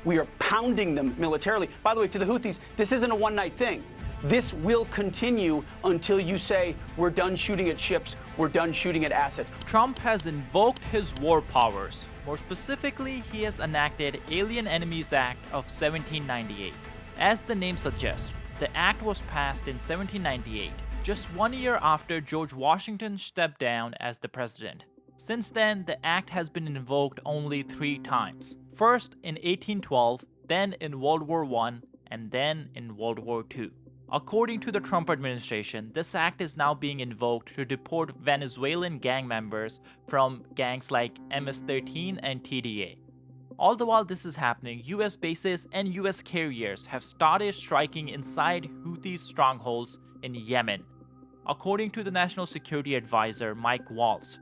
We are pounding them militarily. By the way, to the Houthis, this isn't a one-night thing. This will continue until you say, we're done shooting at ships, we're done shooting at assets. Trump has invoked his war powers. More specifically, he has enacted Alien Enemies Act of 1798. As the name suggests, the act was passed in 1798, just 1 year after George Washington stepped down as the president. Since then, the act has been invoked only 3 times. First in 1812, then in World War I, and then in World War II. According to the Trump administration, this act is now being invoked to deport Venezuelan gang members from gangs like MS-13 and TDA. All the while this is happening, US bases and US carriers have started striking inside Houthi strongholds in Yemen. According to the National Security Advisor Mike Waltz,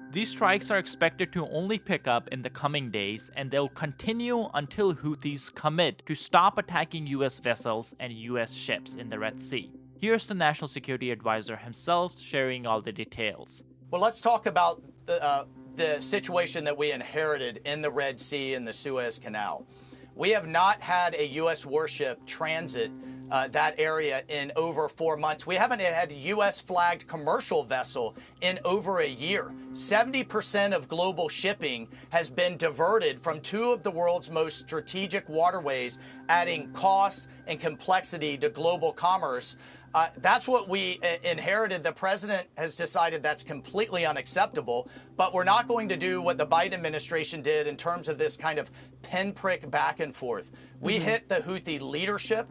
these strikes are expected to only pick up in the coming days, and they'll continue until Houthis commit to stop attacking US vessels and US ships in the Red Sea. Here's the National Security Advisor himself sharing all the details. Well, let's talk about the situation that we inherited in the Red Sea and the Suez Canal. We have not had a U.S. warship transit that area in over 4 months. We haven't had a U.S. flagged commercial vessel in over a year. 70% of global shipping has been diverted from 2 of the world's most strategic waterways, adding cost and complexity to global commerce. That's what we inherited. The president has decided that's completely unacceptable, but we're not going to do what the Biden administration did in terms of this kind of pinprick back and forth. We hit the Houthi leadership,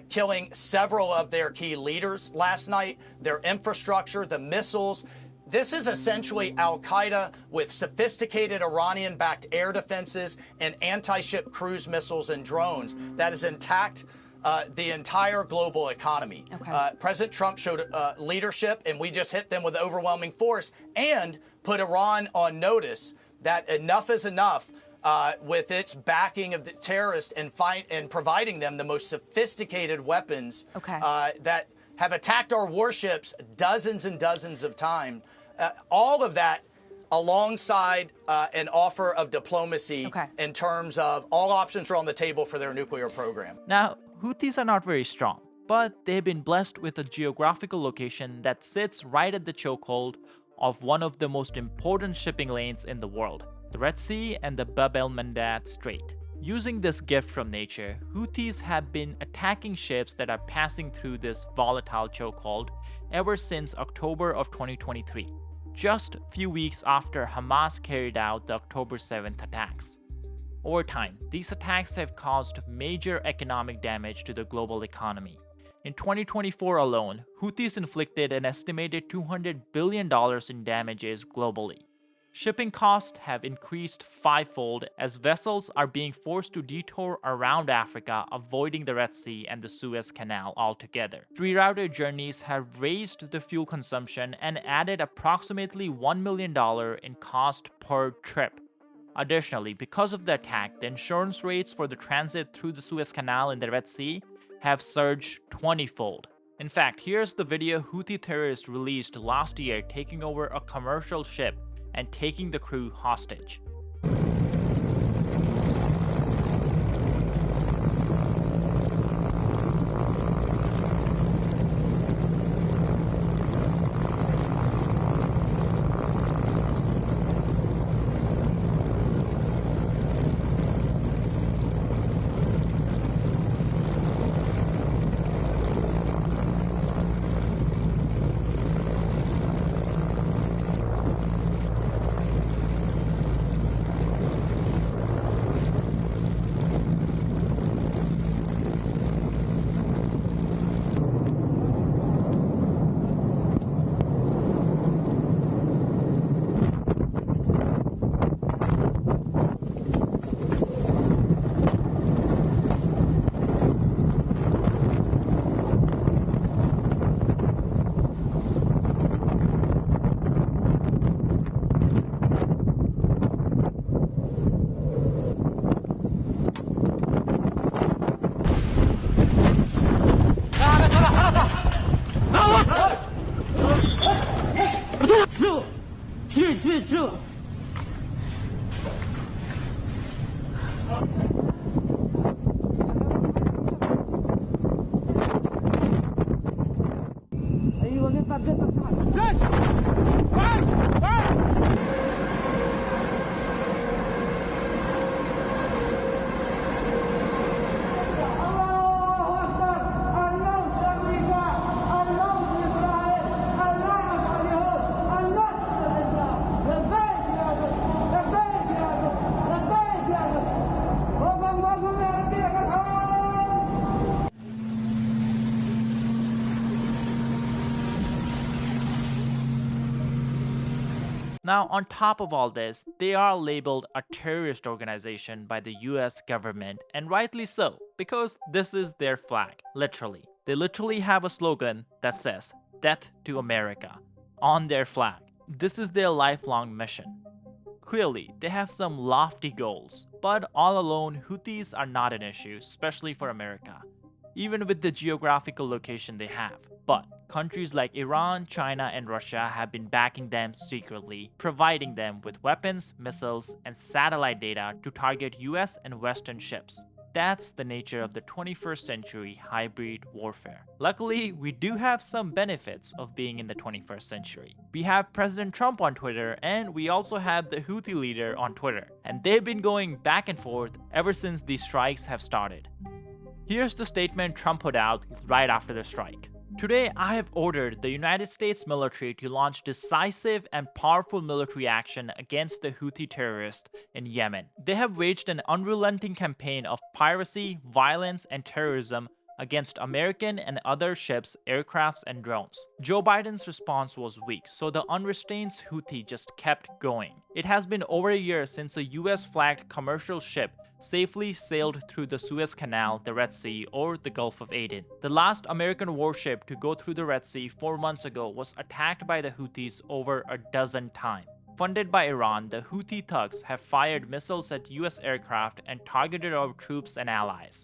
killing several of their key leaders last night, their infrastructure, the missiles. This is essentially al-Qaeda with sophisticated Iranian-backed air defenses and anti-ship cruise missiles and drones that has attacked the entire global economy. Okay. President Trump showed leadership, and we just hit them with overwhelming force and put Iran on notice that enough is enough with its backing of the terrorists and providing them the most sophisticated weapons that have attacked our warships dozens and dozens of times. All of that alongside an offer of diplomacy in terms of all options are on the table for their nuclear program. Now, Houthis are not very strong, but they've been blessed with a geographical location that sits right at the chokehold of one of the most important shipping lanes in the world, the Red Sea and the Bab el-Mandab Strait. Using this gift from nature, Houthis have been attacking ships that are passing through this volatile chokehold ever since October of 2023, just a few weeks after Hamas carried out the October 7th attacks. Over time, these attacks have caused major economic damage to the global economy. In 2024 alone, Houthis inflicted an estimated $200 billion in damages globally. Shipping costs have increased 5-fold as vessels are being forced to detour around Africa, avoiding the Red Sea and the Suez Canal altogether. Rerouted journeys have raised the fuel consumption and added approximately $1 million in cost per trip. Additionally, because of the attack, the insurance rates for the transit through the Suez Canal and the Red Sea have surged 20-fold. In fact, here's the video Houthi terrorists released last year taking over a commercial ship and taking the crew hostage. True. Now, on top of all this, they are labeled a terrorist organization by the US government, and rightly so, because this is their flag, literally. They literally have a slogan that says, "Death to America," on their flag. This is their lifelong mission. Clearly, they have some lofty goals, but all alone, Houthis are not an issue, especially for America, even with the geographical location they have. But countries like Iran, China, and Russia have been backing them secretly, providing them with weapons, missiles, and satellite data to target US and Western ships. That's the nature of the 21st century hybrid warfare. Luckily, we do have some benefits of being in the 21st century. We have President Trump on Twitter, and we also have the Houthi leader on Twitter, and they've been going back and forth ever since these strikes have started. Here's the statement Trump put out right after the strike. Today, I have ordered the United States military to launch decisive and powerful military action against the Houthi terrorists in Yemen. They have waged an unrelenting campaign of piracy, violence, and terrorism against American and other ships, aircrafts, and drones. Joe Biden's response was weak, so the unrestrained Houthi just kept going. It has been over a year since a US-flagged commercial ship safely sailed through the Suez Canal, the Red Sea, or the Gulf of Aden. The last American warship to go through the Red Sea 4 months ago was attacked by the Houthis over a dozen times. Funded by Iran, the Houthi thugs have fired missiles at US aircraft and targeted our troops and allies.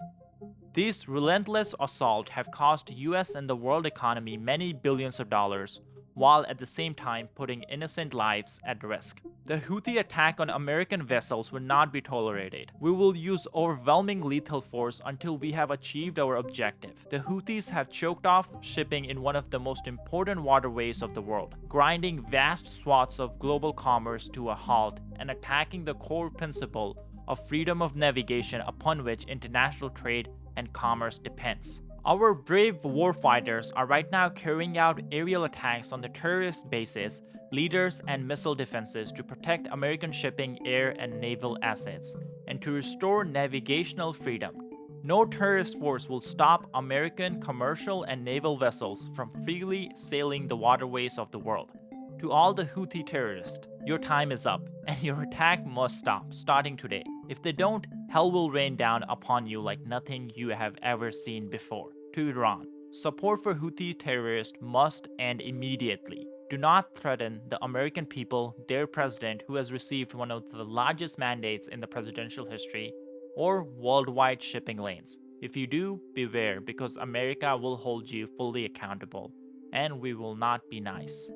These relentless assaults have cost US and the world economy many billions of dollars, while at the same time putting innocent lives at risk. The Houthi attack on American vessels will not be tolerated. We will use overwhelming lethal force until we have achieved our objective. The Houthis have choked off shipping in one of the most important waterways of the world, grinding vast swaths of global commerce to a halt and attacking the core principle of freedom of navigation upon which international trade and commerce depends. Our brave warfighters are right now carrying out aerial attacks on the terrorist bases, leaders, and missile defenses to protect American shipping, air, and naval assets, and to restore navigational freedom. No terrorist force will stop American commercial and naval vessels from freely sailing the waterways of the world. To all the Houthi terrorists, your time is up, and your attack must stop, starting today. If they don't, hell will rain down upon you like nothing you have ever seen before. To Iran, support for Houthi terrorists must end immediately. Do not threaten the American people, their president, who has received one of the largest mandates in the presidential history, or worldwide shipping lanes. If you do, beware, because America will hold you fully accountable, and we will not be nice.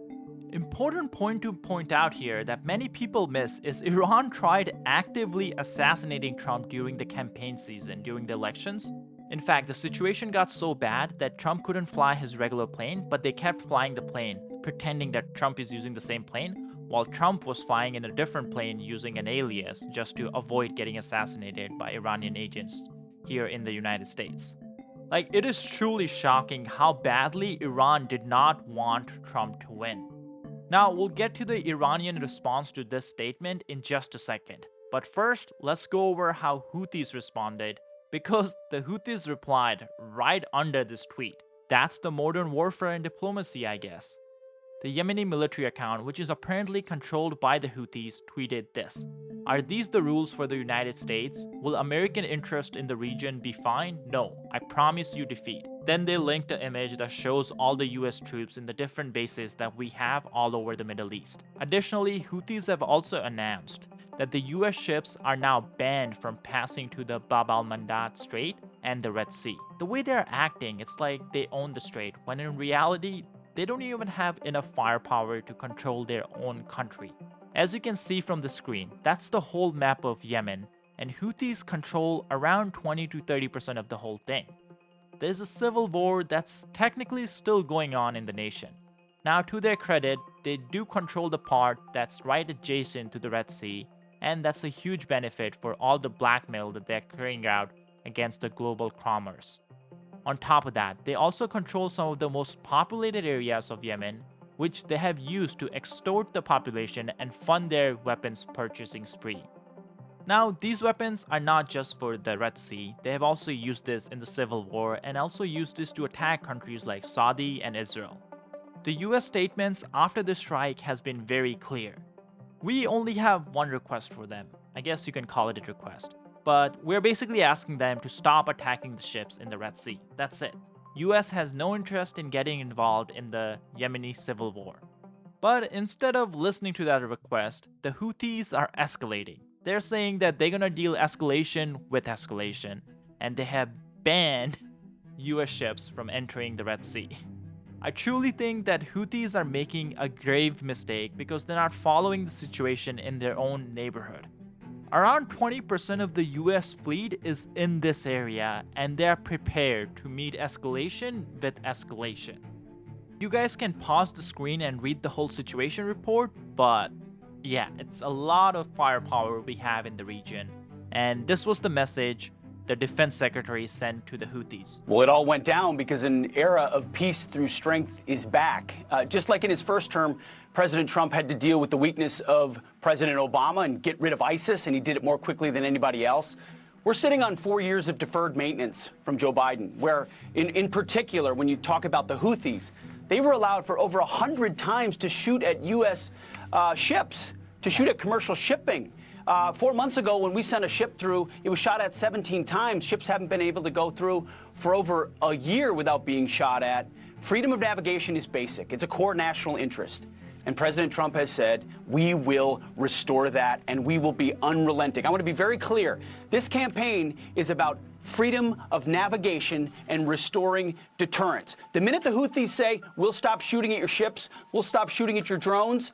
Important point to point out here that many people miss is Iran tried actively assassinating Trump during the campaign season, during the elections. In fact, the situation got so bad that Trump couldn't fly his regular plane, but they kept flying the plane, pretending that Trump is using the same plane, while Trump was flying in a different plane using an alias just to avoid getting assassinated by Iranian agents here in the United States. Like, it is truly shocking how badly Iran did not want Trump to win. Now, we'll get to the Iranian response to this statement in just a second. But first, let's go over how Houthis responded, because the Houthis replied right under this tweet. That's the modern warfare and diplomacy, I guess. The Yemeni military account, which is apparently controlled by the Houthis, tweeted this. Are these the rules for the United States? Will American interest in the region be fine? No, I promise you defeat. Then they linked the image that shows all the US troops in the different bases that we have all over the Middle East. Additionally, Houthis have also announced that the US ships are now banned from passing to the Bab al-Mandab Strait and the Red Sea. The way they're acting, it's like they own the strait, when in reality, they don't even have enough firepower to control their own country. As you can see from the screen, that's the whole map of Yemen, and Houthis control around 20 to 30% of the whole thing. There's a civil war that's technically still going on in the nation. Now, to their credit, they do control the part that's right adjacent to the Red Sea, and that's a huge benefit for all the blackmail that they're carrying out against the global commerce. On top of that, they also control some of the most populated areas of Yemen, which they have used to extort the population and fund their weapons purchasing spree. Now, these weapons are not just for the Red Sea, they have also used this in the Civil War and also used this to attack countries like Saudi and Israel. The US statements after the strike has been very clear. We only have one request for them. I guess you can call it a request. But we're basically asking them to stop attacking the ships in the Red Sea. That's it. US has no interest in getting involved in the Yemeni civil war. But instead of listening to that request, the Houthis are escalating. They're saying that they're gonna deal escalation with escalation, and they have banned US ships from entering the Red Sea. I truly think that Houthis are making a grave mistake because they're not following the situation in their own neighborhood. Around 20% of the US fleet is in this area, and they're prepared to meet escalation with escalation. You guys can pause the screen and read the whole situation report, but yeah, it's a lot of firepower we have in the region. And this was the message the defense secretary sent to the Houthis. Well, it all went down because an era of peace through strength is back. Just like in his first term, President Trump had to deal with the weakness of President Obama and get rid of ISIS, and he did it more quickly than anybody else. We're sitting on 4 years of deferred maintenance from Joe Biden, where in particular, when you talk about the Houthis, they were allowed for over 100 times to shoot at U.S. Ships, to shoot at commercial shipping. 4 months ago, when we sent a ship through, it was shot at 17 times. Ships haven't been able to go through for over a year without being shot at. Freedom of navigation is basic. It's a core national interest. And President Trump has said, we will restore that, and we will be unrelenting. I want to be very clear. This campaign is about freedom of navigation and restoring deterrence. The minute the Houthis say, we'll stop shooting at your ships, we'll stop shooting at your drones,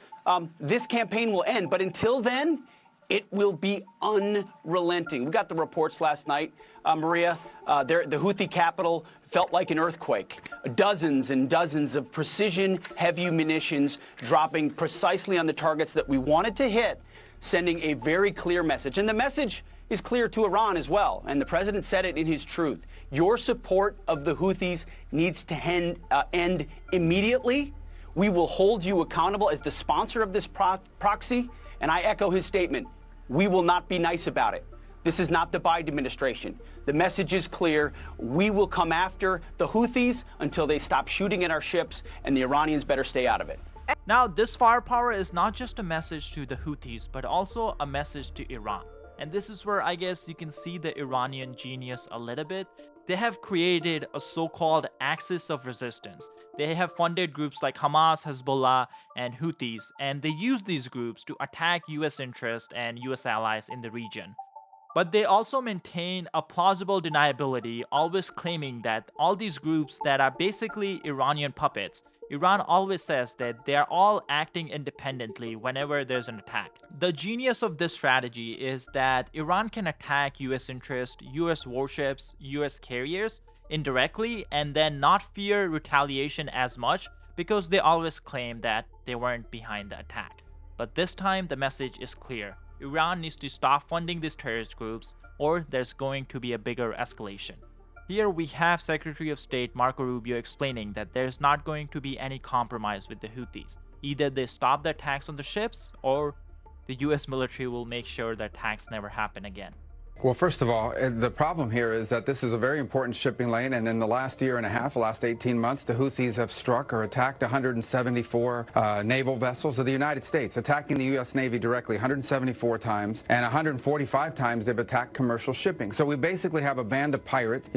this campaign will end. But until then, it will be unrelenting. We got the reports last night, Maria. The Houthi capital felt like an earthquake. Dozens and dozens of precision heavy munitions dropping precisely on the targets that we wanted to hit, sending a very clear message. And the message is clear to Iran as well. And the president said it in his truth. Your support of the Houthis needs to end immediately. We will hold you accountable as the sponsor of this proxy. And I echo his statement. We will not be nice about it. This is not the Biden administration. The message is clear. We will come after the Houthis until they stop shooting at our ships, and the Iranians better stay out of it. Now, this firepower is not just a message to the Houthis, but also a message to Iran. And this is where I guess you can see the Iranian genius a little bit. They have created a so-called axis of resistance. They have funded groups like Hamas, Hezbollah, and Houthis, and they use these groups to attack US interests and US allies in the region. But they also maintain a plausible deniability, always claiming that all these groups that are basically Iranian puppets, Iran always says that they are all acting independently whenever there's an attack. The genius of this strategy is that Iran can attack US interests, US warships, US carriers indirectly and then not fear retaliation as much because they always claim that they weren't behind the attack. But this time the message is clear. Iran needs to stop funding these terrorist groups or there's going to be a bigger escalation. Here we have Secretary of State Marco Rubio explaining that there's not going to be any compromise with the Houthis. Either they stop the attacks on the ships or the US military will make sure that attacks never happen again. Well, first of all, the problem here is that this is a very important shipping lane, and in the last year and a half, the last 18 months, the Houthis have struck or attacked 174 naval vessels of the United States, attacking the U.S. Navy directly 174 times, and 145 times they've attacked commercial shipping. So we basically have a band of pirates,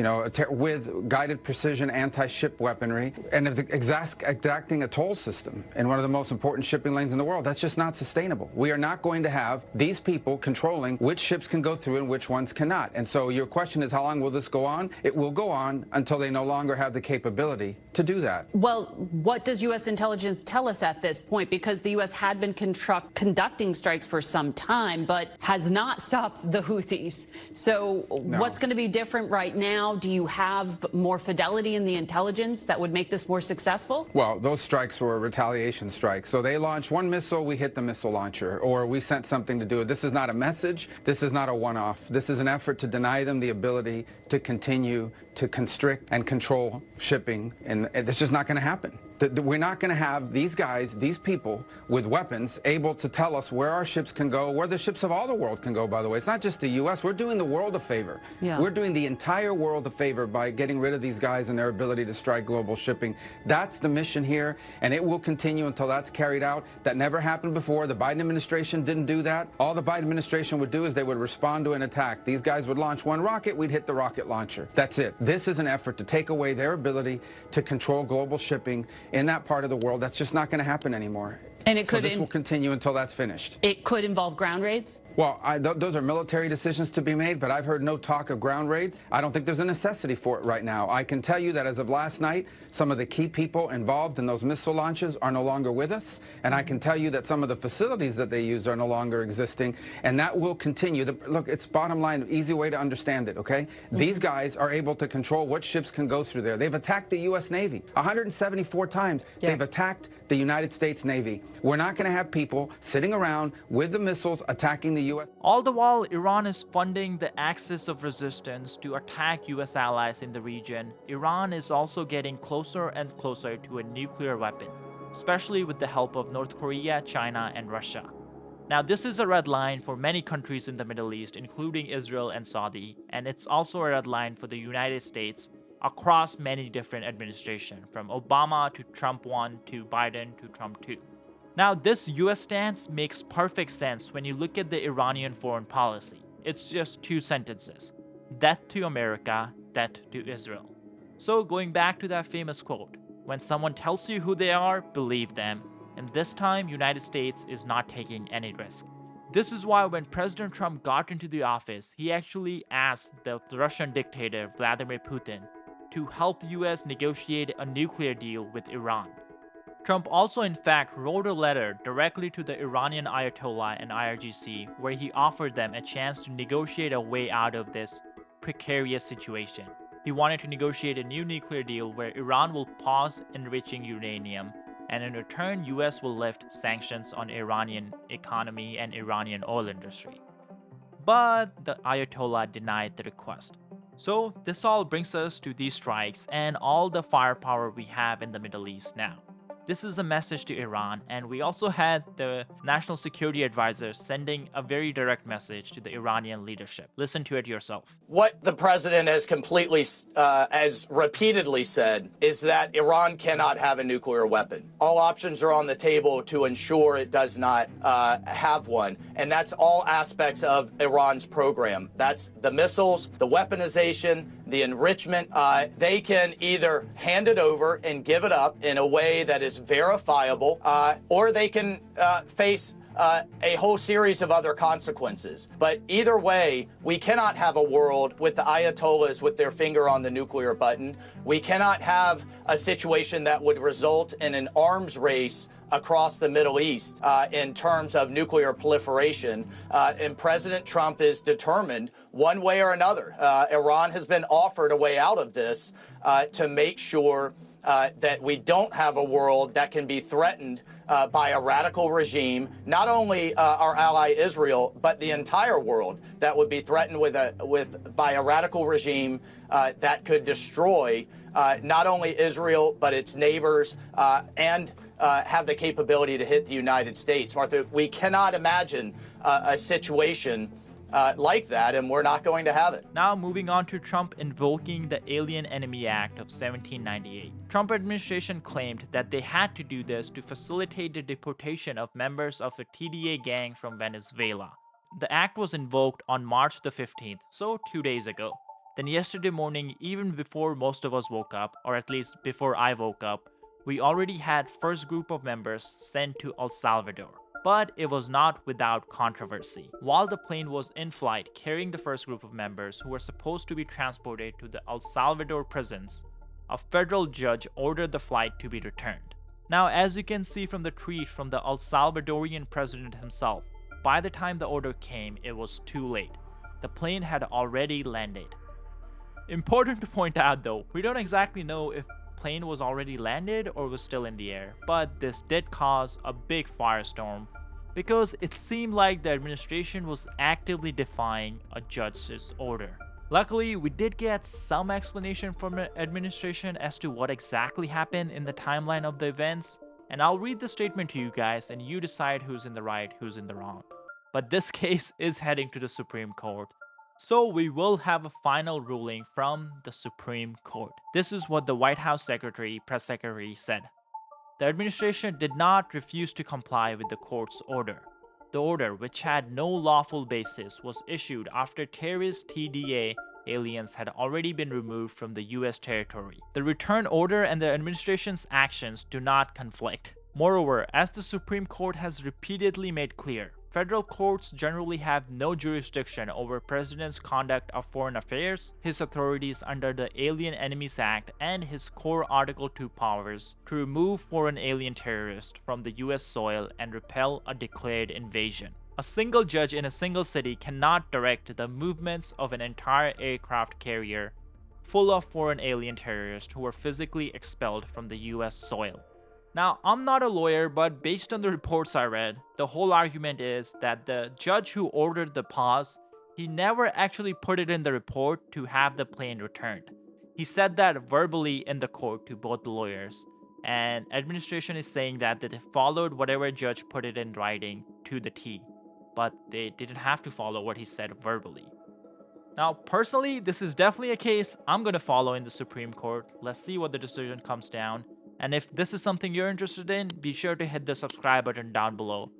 with guided precision anti-ship weaponry, and exacting a toll system in one of the most important shipping lanes in the world. That's just not sustainable. We are not going to have these people controlling which ships can go through and which ones cannot. And so your question is, how long will this go on? It will go on until they no longer have the capability to do that. Well, what does U.S. intelligence tell us at this point? Because the U.S. had been conducting strikes for some time, but has not stopped the Houthis. So what's going to be different right now? Do you have more fidelity in the intelligence that would make this more successful? Well, those strikes were retaliation strikes. So they launched one missile, we hit the missile launcher, or we sent something to do it. This is not a message. This is not a one-off. This is an effort to deny them the ability to continue to constrict and control shipping, and it's just not going to happen. We're not going to have these guys, these people with weapons able to tell us where our ships can go, where the ships of all the world can go, by the way. It's not just the U.S. We're doing the world a favor. Yeah. We're doing the entire world a favor by getting rid of these guys and their ability to strike global shipping. That's the mission here, and it will continue until that's carried out. That never happened before. The Biden administration didn't do that. All the Biden administration would do is they would respond to an attack. These guys would launch one rocket, we'd hit the rocket launcher. That's it. This is an effort to take away their ability to control global shipping in that part of the world. That's just not going to happen anymore. And it could this will continue until that's finished. It could involve ground raids? Well, those are military decisions to be made, but I've heard no talk of ground raids. I don't think there's a necessity for it right now. I can tell you that as of last night, some of the key people involved in those missile launches are no longer with us. And I can tell you that some of the facilities that they used are no longer existing. And that will continue. Look, it's bottom line, easy way to understand it, okay? These guys are able to control what ships can go through there. They've attacked the U.S. Navy 174 times. Yeah. They've attacked the United States Navy. We're not going to have people sitting around with the missiles attacking the U.S. All the while, Iran is funding the axis of resistance to attack US allies in the region. Iran is also getting closer and closer to a nuclear weapon, especially with the help of North Korea, China, and Russia. Now, this is a red line for many countries in the Middle East, including Israel and Saudi, and it's also a red line for the United States across many different administrations, from Obama to Trump 1 to Biden to Trump 2. Now, this US stance makes perfect sense when you look at the Iranian foreign policy. It's just two sentences: death to America, death to Israel. So going back to that famous quote, when someone tells you who they are, believe them. And this time, United States is not taking any risk. This is why when President Trump got into the office, he actually asked the Russian dictator Vladimir Putin to help the US negotiate a nuclear deal with Iran. Trump also in fact wrote a letter directly to the Iranian Ayatollah and IRGC where he offered them a chance to negotiate a way out of this precarious situation. He wanted to negotiate a new nuclear deal where Iran will pause enriching uranium, and in return US will lift sanctions on Iranian economy and Iranian oil industry. But the Ayatollah denied the request. So this all brings us to these strikes and all the firepower we have in the Middle East now. This is a message to Iran, and we also had the National Security Advisor sending a very direct message to the Iranian leadership. Listen to it yourself. What the president has completely, as repeatedly said, is that Iran cannot have a nuclear weapon. All options are on the table to ensure it does not have one, and that's all aspects of Iran's program. That's the missiles, the weaponization, the enrichment. They can either hand it over and give it up in a way that is verifiable, or they can face a whole series of other consequences. But either way, we cannot have a world with the Ayatollahs with their finger on the nuclear button. We cannot have a situation that would result in an arms race across the Middle East in terms of nuclear proliferation. And President Trump is determined one way or another. Iran has been offered a way out of this to make sure that we don't have a world that can be threatened by a radical regime, not only our ally Israel, but the entire world that would be threatened by a radical regime that could destroy not only Israel, but its neighbors, and have the capability to hit the United States. Martha, we cannot imagine a situation like that, and we're not going to have it. Now moving on to Trump invoking the Alien Enemy Act of 1798. Trump administration claimed that they had to do this to facilitate the deportation of members of a TDA gang from Venezuela. The act was invoked on March the 15th, so 2 days ago. Then yesterday morning, even before most of us woke up, or at least before I woke up, we already had first group of members sent to El Salvador. But it was not without controversy. While the plane was in flight carrying the first group of members who were supposed to be transported to the El Salvador prisons, a federal judge ordered the flight to be returned. Now, as you can see from the tweet from the El Salvadorian president himself, by the time the order came, it was too late. The plane had already landed. Important to point out though, we don't exactly know if plane was already landed or was still in the air, but this did cause a big firestorm because it seemed like the administration was actively defying a judge's order. Luckily, we did get some explanation from the administration as to what exactly happened in the timeline of the events, and I'll read the statement to you guys and you decide who's in the right, who's in the wrong. But this case is heading to the Supreme Court, so we will have a final ruling from the Supreme Court. This is what the White House press secretary said. The administration did not refuse to comply with the court's order. The order, which had no lawful basis, was issued after terrorist TDA aliens had already been removed from the US territory. The return order and the administration's actions do not conflict. Moreover, as the Supreme Court has repeatedly made clear, federal courts generally have no jurisdiction over President's conduct of foreign affairs, his authorities under the Alien Enemies Act, and his core Article 2 powers to remove foreign alien terrorists from the US soil and repel a declared invasion. A single judge in a single city cannot direct the movements of an entire aircraft carrier full of foreign alien terrorists who were physically expelled from the US soil. Now, I'm not a lawyer, but based on the reports I read, the whole argument is that the judge who ordered the pause, he never actually put it in the report to have the plane returned. He said that verbally in the court to both the lawyers, and administration is saying that they followed whatever judge put it in writing to the T, but they didn't have to follow what he said verbally. Now, personally, this is definitely a case I'm going to follow in the Supreme Court. Let's see what the decision comes down. And if this is something you're interested in, be sure to hit the subscribe button down below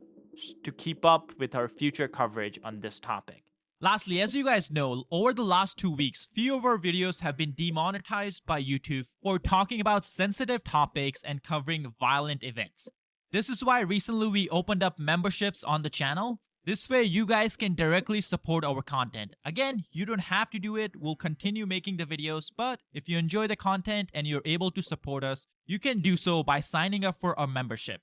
to keep up with our future coverage on this topic. Lastly, as you guys know, over the last 2 weeks, few of our videos have been demonetized by YouTube for talking about sensitive topics and covering violent events. This is why recently we opened up memberships on the channel. This way you guys can directly support our content. Again, you don't have to do it. We'll continue making the videos, but if you enjoy the content and you're able to support us, you can do so by signing up for our membership.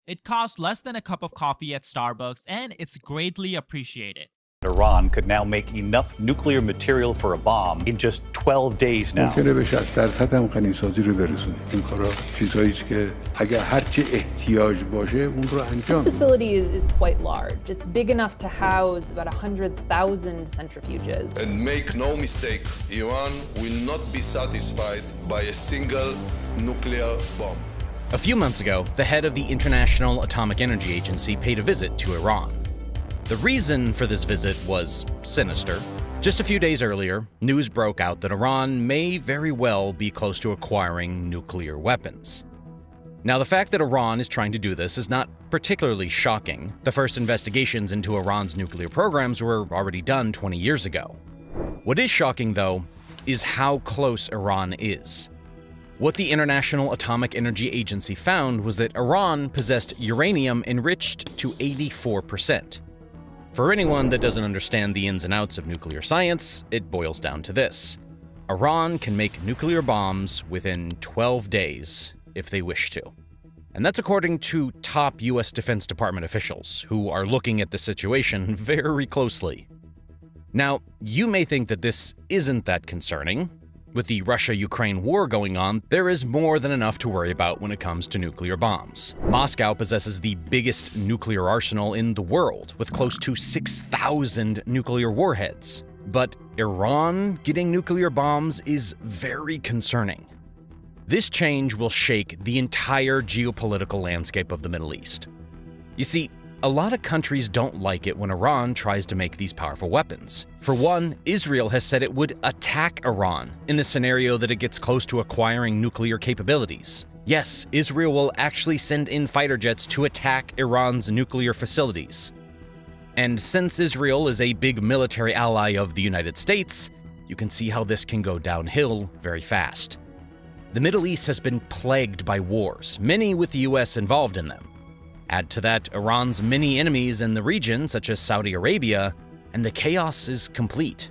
It costs less than a cup of coffee at Starbucks, and it's greatly appreciated. Iran could now make enough nuclear material for a bomb in just 12 days now. ممکنه به 60% هم غنیسازی رو برسونیم. این کارا چیزایی است که اگر هر چه احتیاج باشه اون رو انجام. This facility is quite large. It's big enough to house about 100,000 centrifuges. And make no mistake, Iran will not be satisfied by a single nuclear bomb. A few months ago, the head of the International Atomic Energy Agency paid a visit to Iran. The reason for this visit was sinister. Just a few days earlier, news broke out that Iran may very well be close to acquiring nuclear weapons. Now, the fact that Iran is trying to do this is not particularly shocking. The first investigations into Iran's nuclear programs were already done 20 years ago. What is shocking, though, is how close Iran is. What the International Atomic Energy Agency found was that Iran possessed uranium enriched to 84%. For anyone that doesn't understand the ins and outs of nuclear science, it boils down to this. Iran can make nuclear bombs within 12 days if they wish to. And that's according to top US Defense Department officials, who are looking at the situation very closely. Now, you may think that this isn't that concerning. With the Russia-Ukraine war going on, there is more than enough to worry about when it comes to nuclear bombs. Moscow possesses the biggest nuclear arsenal in the world, with close to 6,000 nuclear warheads. But Iran getting nuclear bombs is very concerning. This change will shake the entire geopolitical landscape of the Middle East. You see, a lot of countries don't like it when Iran tries to make these powerful weapons. For one, Israel has said it would attack Iran in the scenario that it gets close to acquiring nuclear capabilities. Yes, Israel will actually send in fighter jets to attack Iran's nuclear facilities. And since Israel is a big military ally of the United States, you can see how this can go downhill very fast. The Middle East has been plagued by wars, many with the US involved in them. Add to that Iran's many enemies in the region, such as Saudi Arabia, and the chaos is complete.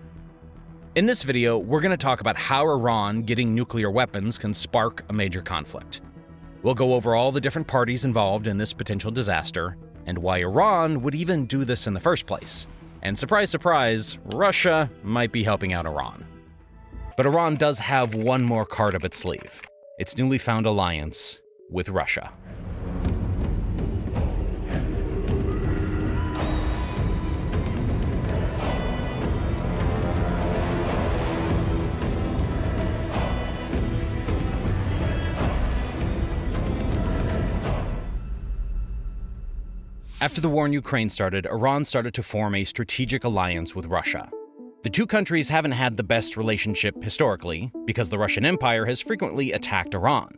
In this video, we're going to talk about how Iran getting nuclear weapons can spark a major conflict. We'll go over all the different parties involved in this potential disaster, and why Iran would even do this in the first place. And surprise, surprise, Russia might be helping out Iran. But Iran does have one more card up its sleeve: its newly found alliance with Russia. After the war in Ukraine started, Iran started to form a strategic alliance with Russia. The two countries haven't had the best relationship historically, because the Russian Empire has frequently attacked Iran.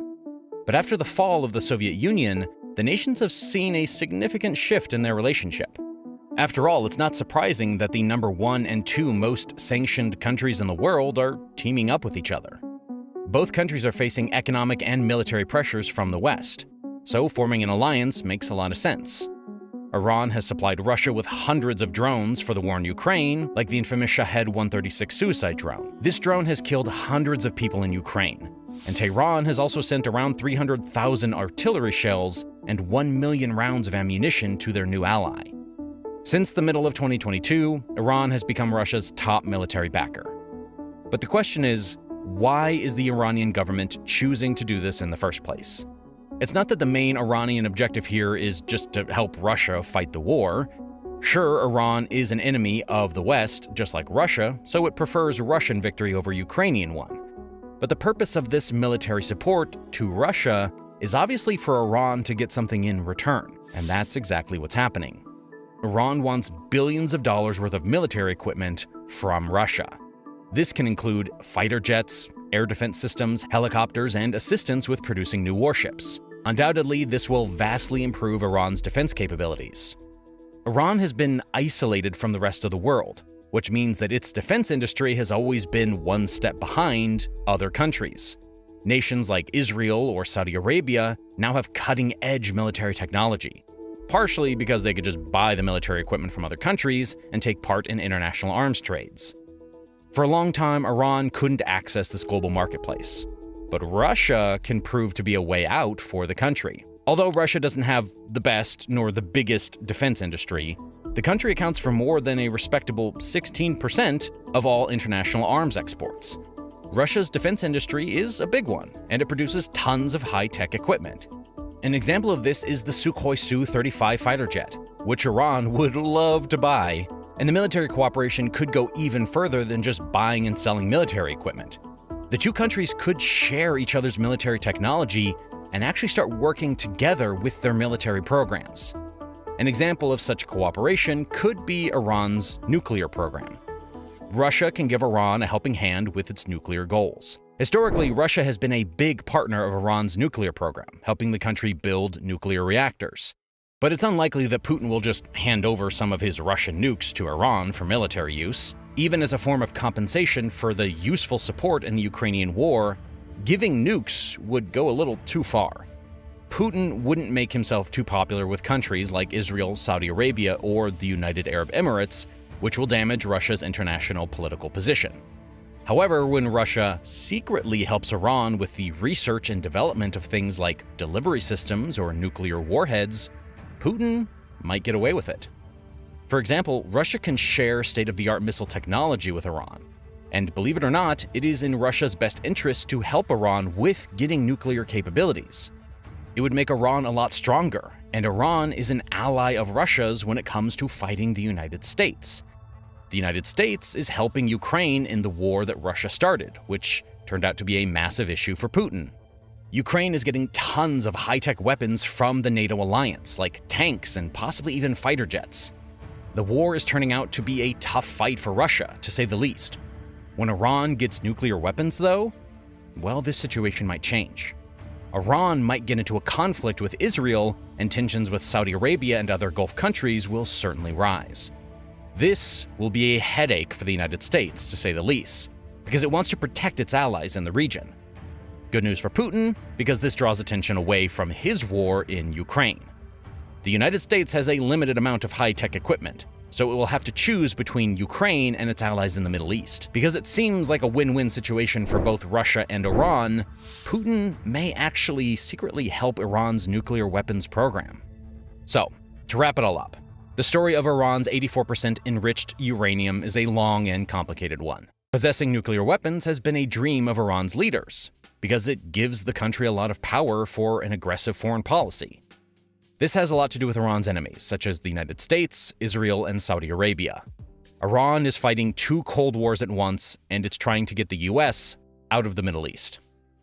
But after the fall of the Soviet Union, the nations have seen a significant shift in their relationship. After all, it's not surprising that the number 1 and 2 most sanctioned countries in the world are teaming up with each other. Both countries are facing economic and military pressures from the West, so forming an alliance makes a lot of sense. Iran has supplied Russia with hundreds of drones for the war in Ukraine, like the infamous Shahed 136 suicide drone. This drone has killed hundreds of people in Ukraine, and Tehran has also sent around 300,000 artillery shells and 1 million rounds of ammunition to their new ally. Since the middle of 2022, Iran has become Russia's top military backer. But the question is, why is the Iranian government choosing to do this in the first place? It's not that the main Iranian objective here is just to help Russia fight the war. Sure, Iran is an enemy of the West, just like Russia, so it prefers Russian victory over Ukrainian one. But the purpose of this military support to Russia is obviously for Iran to get something in return, and that's exactly what's happening. Iran wants billions of dollars worth of military equipment from Russia. This can include fighter jets, air defense systems, helicopters, and assistance with producing new warships. Undoubtedly, this will vastly improve Iran's defense capabilities. Iran has been isolated from the rest of the world, which means that its defense industry has always been one step behind other countries. Nations like Israel or Saudi Arabia now have cutting-edge military technology, partially because they could just buy the military equipment from other countries and take part in international arms trades. For a long time, Iran couldn't access this global marketplace, but Russia can prove to be a way out for the country. Although Russia doesn't have the best nor the biggest defense industry, the country accounts for more than a respectable 16% of all international arms exports. Russia's defense industry is a big one, and it produces tons of high-tech equipment. An example of this is the Sukhoi Su-35 fighter jet, which Iran would love to buy, and the military cooperation could go even further than just buying and selling military equipment. The two countries could share each other's military technology and actually start working together with their military programs. An example of such cooperation could be Iran's nuclear program. Russia can give Iran a helping hand with its nuclear goals. Historically, Russia has been a big partner of Iran's nuclear program, helping the country build nuclear reactors. But it's unlikely that Putin will just hand over some of his Russian nukes to Iran for military use. Even as a form of compensation for the useful support in the Ukrainian war, giving nukes would go a little too far. Putin wouldn't make himself too popular with countries like Israel, Saudi Arabia, or the United Arab Emirates, which will damage Russia's international political position. However, when Russia secretly helps Iran with the research and development of things like delivery systems or nuclear warheads, Putin might get away with it. For example, Russia can share state-of-the-art missile technology with Iran. And believe it or not, it is in Russia's best interest to help Iran with getting nuclear capabilities. It would make Iran a lot stronger, and Iran is an ally of Russia's when it comes to fighting the United States. The United States is helping Ukraine in the war that Russia started, which turned out to be a massive issue for Putin. Ukraine is getting tons of high-tech weapons from the NATO alliance, like tanks and possibly even fighter jets. The war is turning out to be a tough fight for Russia, to say the least. When Iran gets nuclear weapons, though, well, this situation might change. Iran might get into a conflict with Israel, and tensions with Saudi Arabia and other Gulf countries will certainly rise. This will be a headache for the United States, to say the least, because it wants to protect its allies in the region. Good news for Putin, because this draws attention away from his war in Ukraine. The United States has a limited amount of high-tech equipment, so it will have to choose between Ukraine and its allies in the Middle East. Because it seems like a win-win situation for both Russia and Iran, Putin may actually secretly help Iran's nuclear weapons program. So, to wrap it all up, the story of Iran's 84% enriched uranium is a long and complicated one. Possessing nuclear weapons has been a dream of Iran's leaders, because it gives the country a lot of power for an aggressive foreign policy. This has a lot to do with Iran's enemies, such as the United States, Israel, and Saudi Arabia. Iran is fighting two Cold Wars at once, and it's trying to get the US out of the Middle East.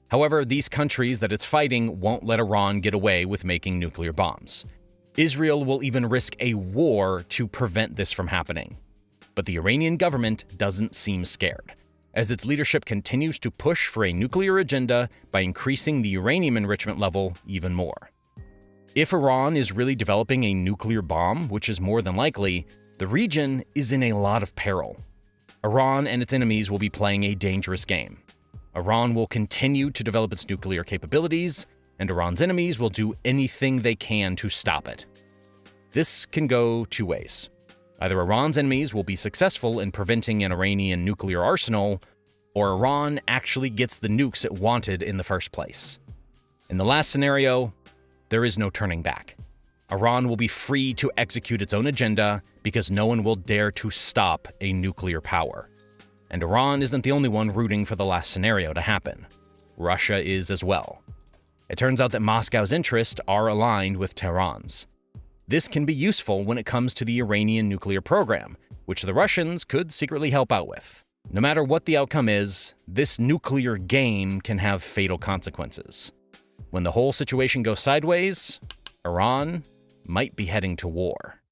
However, these countries that it's fighting won't let Iran get away with making nuclear bombs. Israel will even risk a war to prevent this from happening. But the Iranian government doesn't seem scared, as its leadership continues to push for a nuclear agenda by increasing the uranium enrichment level even more. If Iran is really developing a nuclear bomb, which is more than likely, the region is in a lot of peril. Iran and its enemies will be playing a dangerous game. Iran will continue to develop its nuclear capabilities, and Iran's enemies will do anything they can to stop it. This can go two ways. Either Iran's enemies will be successful in preventing an Iranian nuclear arsenal, or Iran actually gets the nukes it wanted in the first place. In the last scenario, there is no turning back. Iran will be free to execute its own agenda because no one will dare to stop a nuclear power. And Iran isn't the only one rooting for the last scenario to happen. Russia is as well. It turns out that Moscow's interests are aligned with Tehran's. This can be useful when it comes to the Iranian nuclear program, which the Russians could secretly help out with. No matter what the outcome is, this nuclear game can have fatal consequences. When the whole situation goes sideways, Iran might be heading to war.